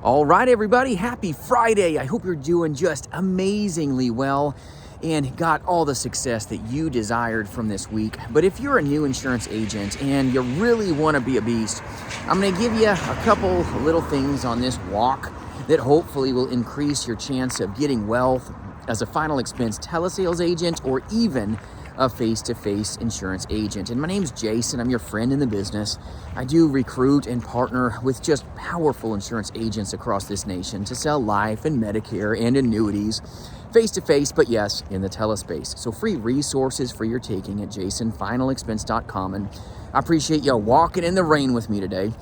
All right, everybody, happy Friday. I hope you're doing just amazingly well and got all the success that you desired from this week. But if you're a new insurance agent and you really want to be a beast, I'm going to give you a couple little things on this walk that hopefully will increase your chance of getting wealth as a final expense telesales agent or even a face-to-face insurance agent. And my name's Jason. I'm your friend in the business. I do recruit and partner with just powerful insurance agents across this nation to sell life and Medicare and annuities face-to-face, but yes, in the telespace. So free resources for your taking at jasonfinalexpense.com. And I appreciate you walking in the rain with me today.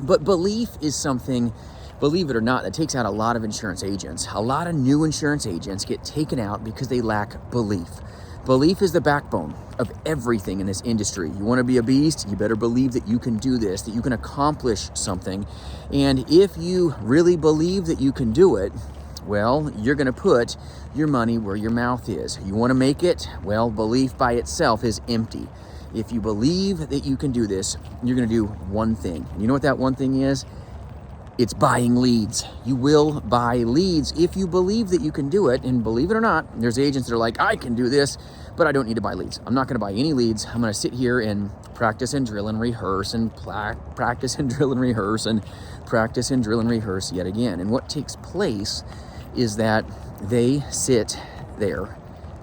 But belief is something, believe it or not, that takes out a lot of insurance agents. A lot of new insurance agents get taken out because they lack belief. Belief is the backbone of everything in this industry. You want to be a beast, you better believe that you can do this, that you can accomplish something. And if you really believe that you can do it, well, you're going to put your money where your mouth is. You want to make it? Well, belief by itself is empty. If you believe that you can do this, you're going to do one thing. And you know what that one thing is? It's buying leads. You will buy leads if you believe that you can do it. And believe it or not, there's agents that are like, I can do this, but I don't need to buy leads. I'm not going to buy any leads. I'm going to sit here and practice and drill and rehearse and practice and drill and rehearse and practice and drill and rehearse yet again. And what takes place is that they sit there,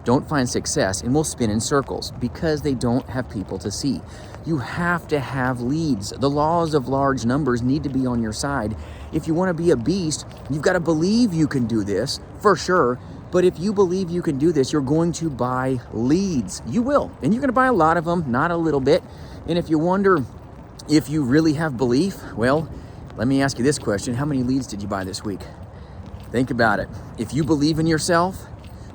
don't find success, and will spin in circles because they don't have people to see. You have to have leads. The laws of large numbers need to be on your side. If you want to be a beast, you've got to believe you can do this for sure. But if you believe you can do this, you're going to buy leads. You will. And you're going to buy a lot of them, not a little bit. And if you wonder if you really have belief, well, let me ask you this question. How many leads did you buy this week? Think about it. If you believe in yourself,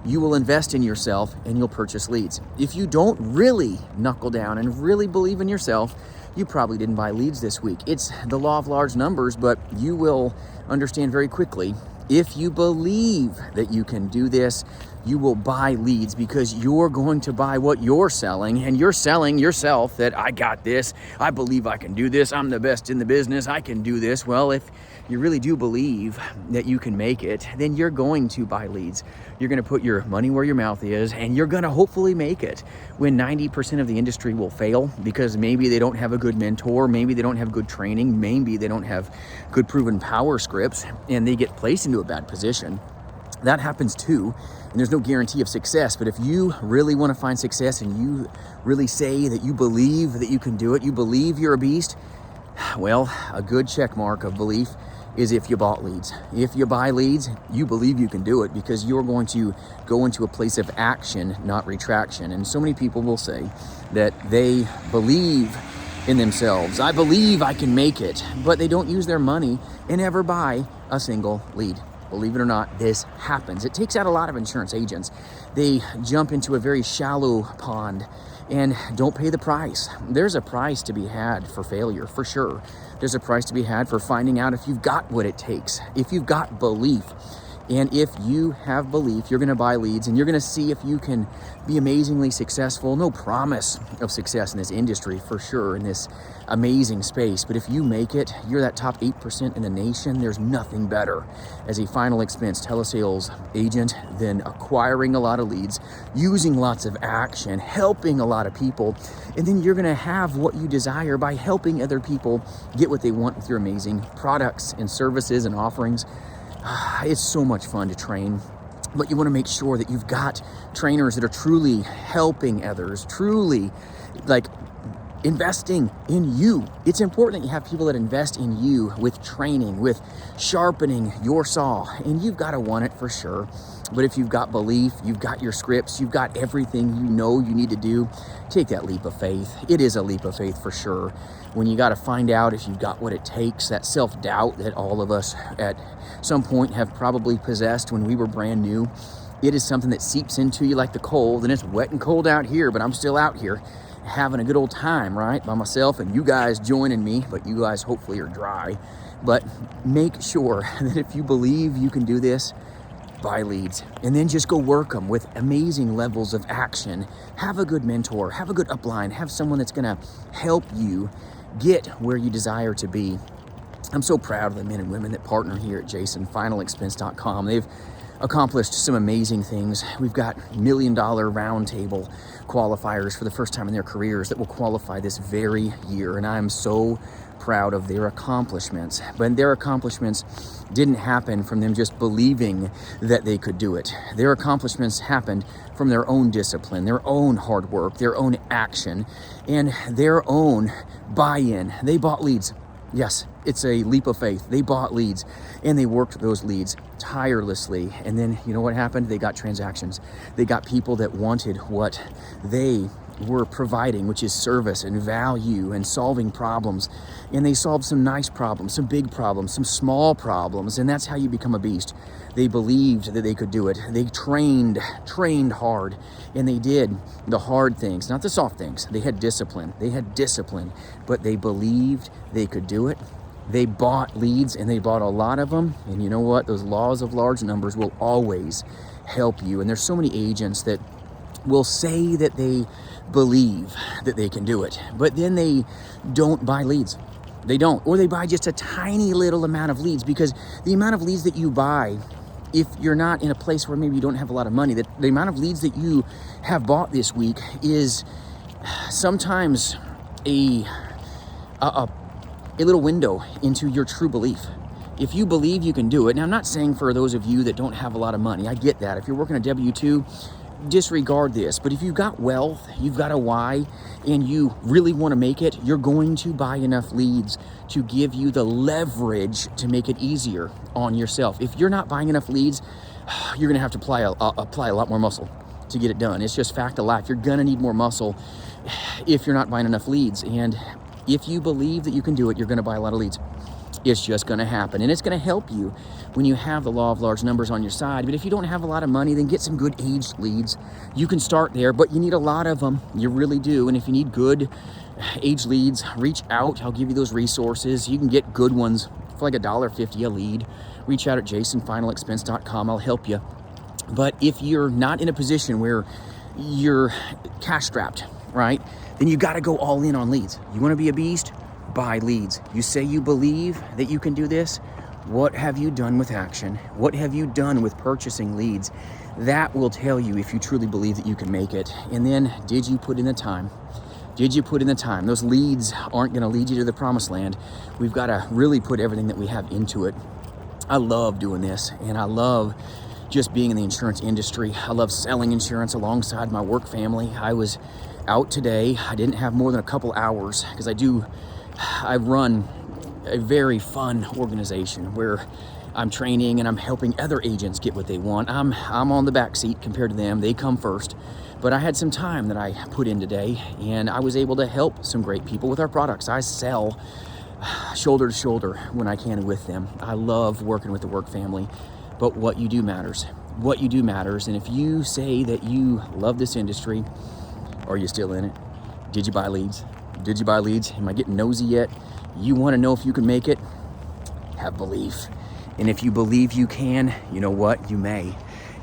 you will invest in yourself and you'll purchase leads. If you don't really knuckle down and really believe in yourself, you probably didn't buy leads this week. It's the law of large numbers, but you will understand very quickly, if you believe that you can do this, you will buy leads because you're going to buy what you're selling, and you're selling yourself that I got this, I believe I can do this, I'm the best in the business, I can do this. Well, if you really do believe that you can make it, then you're going to buy leads. You're going to put your money where your mouth is, and you're going to hopefully make it. When 90% of the industry will fail because maybe they don't have a good mentor, maybe they don't have good training, maybe they don't have good proven power scripts, and they get placed into a bad position. That happens too, and there's no guarantee of success. But if you really want to find success and you really say that you believe that you can do it, you believe you're a beast, well, a good check mark of belief is if you bought leads. If you buy leads, you believe you can do it because you're going to go into a place of action, not retraction. And so many people will say that they believe in themselves. I believe I can make it, but they don't use their money and ever buy a single lead. Believe it or not, this happens. It takes out a lot of insurance agents. They jump into a very shallow pond and don't pay the price. There's a price to be had for failure, for sure. There's a price to be had for finding out if you've got what it takes, if you've got belief. And if you have belief, you're going to buy leads and you're going to see if you can be amazingly successful. No promise of success in this industry for sure, in this amazing space. But if you make it, you're that top 8% in the nation. There's nothing better as a final expense telesales agent than acquiring a lot of leads, using lots of action, helping a lot of people. And then you're going to have what you desire by helping other people get what they want with your amazing products and services and offerings. It's so much fun to train, but you want to make sure that you've got trainers that are truly helping others, truly like investing in you. It's important that you have people that invest in you with training, with sharpening your saw, and you've got to want it for sure. But if you've got belief, you've got your scripts, you've got everything you know you need to do, take that leap of faith. It is a leap of faith for sure. When you got to find out if you've got what it takes, that self-doubt that all of us at some point have probably possessed when we were brand new, it is something that seeps into you like the cold, and it's wet and cold out here, but I'm still out here having a good old time, right, by myself, and you guys joining me, but you guys hopefully are dry. But make sure that if you believe you can do this, buy leads, and then just go work them with amazing levels of action. Have a good mentor, have a good upline, have someone that's going to help you get where you desire to be. I'm so proud of the men and women that partner here at jasonfinalexpense.com. They've accomplished some amazing things. We've got $1 million roundtable qualifiers for the first time in their careers that will qualify this very year, and I'm so proud of their accomplishments. But their accomplishments didn't happen from them just believing that they could do it. Their accomplishments happened from their own discipline, their own hard work, their own action, and their own buy-in. They bought leads. Yes, it's a leap of faith. They bought leads and they worked those leads tirelessly. And then you know what happened? They got transactions. They got people that wanted what they were providing, which is service and value and solving problems. And they solved some nice problems, some big problems, some small problems. And that's how you become a beast. They believed that they could do it. They trained hard, and they did the hard things, not the soft things. They had discipline, but they believed they could do it. They bought leads, and they bought a lot of them. And you know what? Those laws of large numbers will always help you. And there's so many agents that will say that they believe that they can do it, but then they don't buy leads. They don't, or they buy just a tiny little amount of leads, because the amount of leads that you buy, if you're not in a place where maybe you don't have a lot of money, that the amount of leads that you have bought this week is sometimes a little window into your true belief. If you believe you can do it, and I'm not saying for those of you that don't have a lot of money, I get that. If you're working a W-2, disregard this. But if you've got wealth, you've got a why, and you really want to make it, you're going to buy enough leads to give you the leverage to make it easier on yourself. If you're not buying enough leads, you're going to have to apply a lot more muscle to get it done. It's just fact of life. You're going to need more muscle if you're not buying enough leads. And if you believe that you can do it, you're going to buy a lot of leads. It's just going to happen. And it's going to help you when you have the law of large numbers on your side. But if you don't have a lot of money, then get some good aged leads. You can start there, but you need a lot of them. You really do. And if you need good aged leads, reach out. I'll give you those resources. You can get good ones for like $1.50 a lead. Reach out at jasonfinalexpense.com. I'll help you. But if you're not in a position where you're cash strapped, right, then you got to go all in on leads. You want to be a beast? Buy leads. You say you believe that you can do this. What have you done with action? What have you done with purchasing leads? That will tell you if you truly believe that you can make it. And then, did you put in the time? Did you put in the time? Those leads aren't going to lead you to the promised land. We've got to really put everything that we have into it. I love doing this, and I love just being in the insurance industry. I love selling insurance alongside my work family. I was out today. I didn't have more than a couple hours because I run a very fun organization where I'm training and I'm helping other agents get what they want. I'm on the back seat compared to them. They come first. But I had some time that I put in today, and I was able to help some great people with our products. I sell shoulder to shoulder when I can with them. I love working with the work family, but what you do matters. What you do matters. And if you say that you love this industry, are you still in it? Did you buy leads? Did you buy leads? Am I getting nosy yet? You want to know if you can make it? Have belief. And if you believe you can, you know what? You may.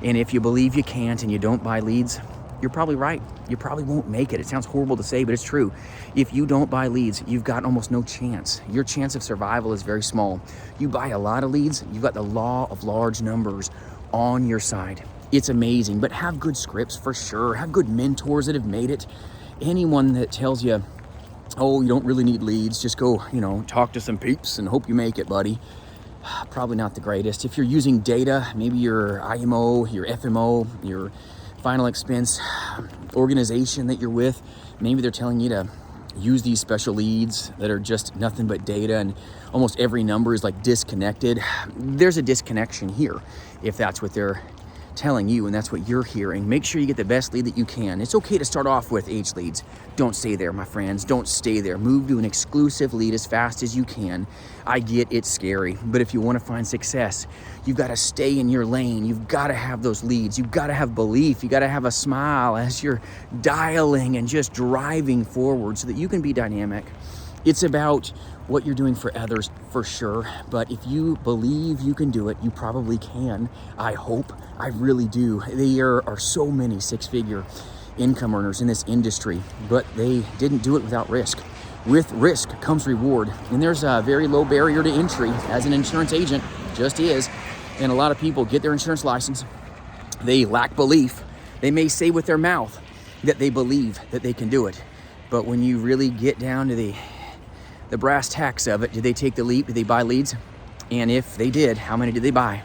And if you believe you can't and you don't buy leads, you're probably right. You probably won't make it. It sounds horrible to say, but it's true. If you don't buy leads, you've got almost no chance. Your chance of survival is very small. You buy a lot of leads, you've got the law of large numbers on your side. It's amazing, but have good scripts for sure. Have good mentors that have made it. Anyone that tells you, oh, you don't really need leads, just go, talk to some peeps and hope you make it, buddy. Probably not the greatest. If you're using data, maybe your IMO, your FMO, your final expense organization that you're with, maybe they're telling you to use these special leads that are just nothing but data and almost every number is like disconnected. There's a disconnection here if that's what they're telling you and that's what you're hearing. Make sure you get the best lead that you can. It's okay to start off with aged leads. Don't stay there, my friends. Don't stay there. Move to an exclusive lead as fast as you can. I get it's scary, but if you want to find success, you've got to stay in your lane. You've got to have those leads. You've got to have belief. You got to have a smile as you're dialing and just driving forward so that you can be dynamic. It's about what you're doing for others for sure, but if you believe you can do it, you probably can. I hope. I really do. There are so many six-figure income earners in this industry, but they didn't do it without risk. with risk comes reward. And there's a very low barrier to entry as an insurance agent, just is. And a lot of people get their insurance license. They lack belief. They may say with their mouth that they believe that they can do it. But when you really get down to the brass tacks of it, did they take the leap? Did they buy leads? And if they did, how many did they buy?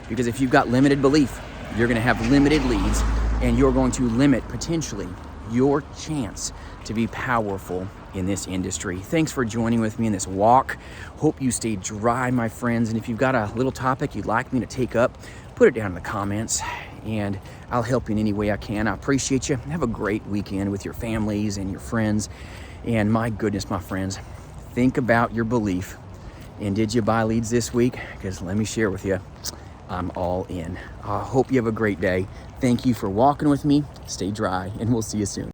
Because if you've got limited belief, you're going to have limited leads, and you're going to limit potentially your chance to be powerful in this industry. Thanks for joining with me in this walk. Hope you stay dry, my friends. And if you've got a little topic you'd like me to take up, put it down in the comments and I'll help you in any way I can. I appreciate you. Have a great weekend with your families and your friends. And my goodness, my friends, think about your belief. And did you buy leads this week? Because let me share with you, I'm all in. I hope you have a great day. Thank you for walking with me. Stay dry, and we'll see you soon.